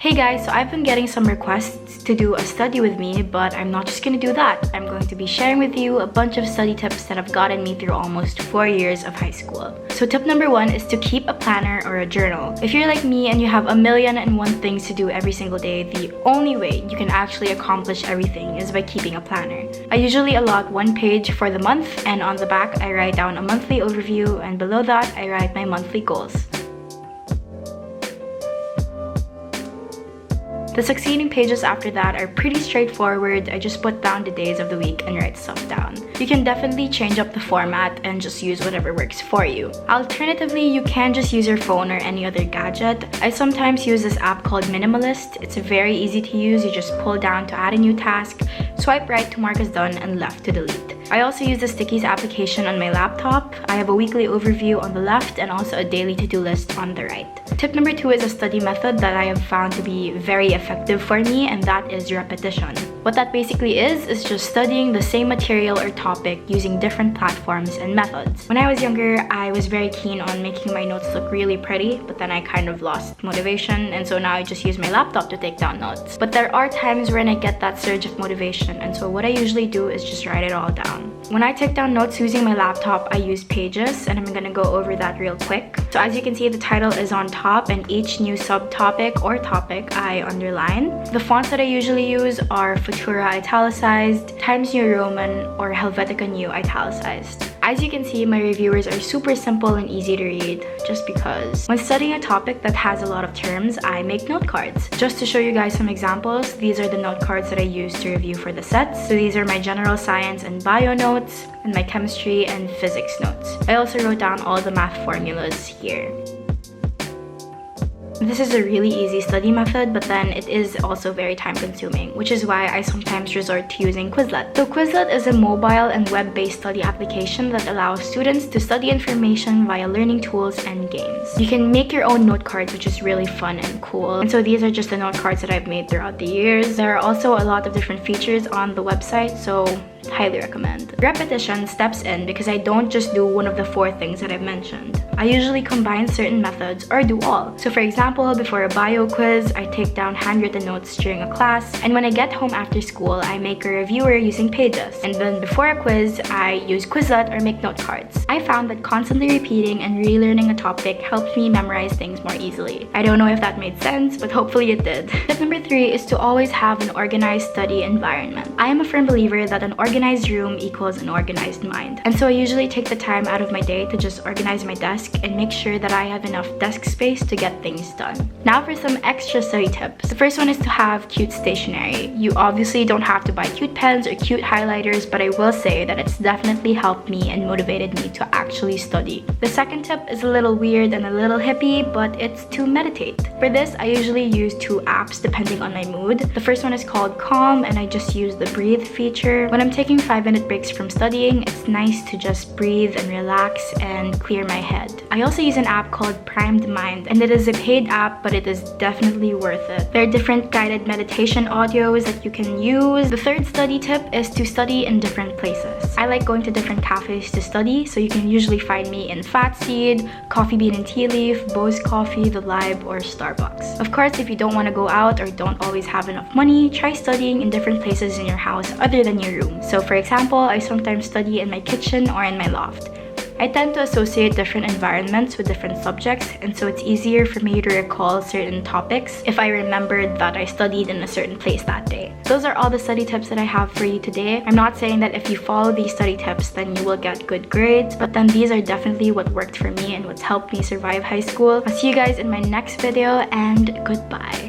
Hey guys, so I've been getting some requests to do a study with me, but I'm not just gonna do that. I'm going to be sharing with you a bunch of study tips that have gotten me through almost 4 years of high school. So tip number 1 is to keep a planner or a journal. If you're like me and you have 1,000,001 things to do every single day, the only way you can actually accomplish everything is by keeping a planner. I usually allot 1 page for the month, and on the back I write down a monthly overview, and below that I write my monthly goals. The succeeding pages after that are pretty straightforward. I just put down the days of the week and write stuff down. You can definitely change up the format and just use whatever works for you. Alternatively, you can just use your phone or any other gadget. I sometimes use this app called Minimalist. It's very easy to use. You just pull down to add a new task, swipe right to mark as done, and left to delete. I also use the Stickies application on my laptop. I have a weekly overview on the left and also a daily to-do list on the right. Tip number 2 is a study method that I have found to be very effective for me, and that is repetition. What that basically is just studying the same material or topic using different platforms and methods. When I was younger, I was very keen on making my notes look really pretty, but then I kind of lost motivation, and so now I just use my laptop to take down notes. But there are times when I get that surge of motivation, and so what I usually do is just write it all down. When I take down notes using my laptop, I use Pages, and I'm gonna go over that real quick. So as you can see, the title is on top, and each new subtopic or topic I underline. The fonts that I usually use are Futura italicized, Times New Roman, or Helvetica New italicized. As you can see, my reviewers are super simple and easy to read, just because. When studying a topic that has a lot of terms, I make note cards. Just to show you guys some examples, these are the note cards that I use to review for the sets. So these are my general science and bio notes, and my chemistry and physics notes. I also wrote down all the math formulas here. This is a really easy study method, but then it is also very time consuming, which is why I sometimes resort to using Quizlet. So Quizlet is a mobile and web-based study application that allows students to study information via learning tools and games. You can make your own note cards, which is really fun and cool. And so these are just the note cards that I've made throughout the years. There are also a lot of different features on the website, so highly recommend. Repetition steps in because I don't just do one of the 4 things that I've mentioned. I usually combine certain methods or do all. So for example, before a bio quiz, I take down handwritten notes during a class, and when I get home after school, I make a reviewer using Pages. And then before a quiz, I use Quizlet or make note cards. I found that constantly repeating and relearning a topic helped me memorize things more easily. I don't know if that made sense, but hopefully it did. Tip number 3 is to always have an organized study environment. I am a firm believer that an organized room equals an organized mind. And so I usually take the time out of my day to just organize my desk and make sure that I have enough desk space to get things done. Now for some extra study tips. The first one is to have cute stationery. You obviously don't have to buy cute pens or cute highlighters, but I will say that it's definitely helped me and motivated me to actually study. The second tip is a little weird and a little hippie, but it's to meditate. For this, I usually use 2 apps depending on my mood. The first one is called Calm, and I just use the breathe feature. When I'm taking 5-minute breaks from studying, it's nice to just breathe and relax and clear my head. I also use an app called Primed Mind, and it is a paid app, but it is definitely worth it. There are different guided meditation audios that you can use. The third study tip is to study in different places. I like going to different cafes to study, so you can usually find me in Fat Seed, Coffee Bean and Tea Leaf, Bose Coffee, The Lib, or Starbucks. Of course, if you don't want to go out or don't always have enough money, try studying in different places in your house other than your room. So for example, I sometimes study in my kitchen or in my loft. I tend to associate different environments with different subjects, and so it's easier for me to recall certain topics if I remembered that I studied in a certain place that day. Those are all the study tips that I have for you today. I'm not saying that if you follow these study tips, then you will get good grades, but then these are definitely what worked for me and what's helped me survive high school. I'll see you guys in my next video, and goodbye.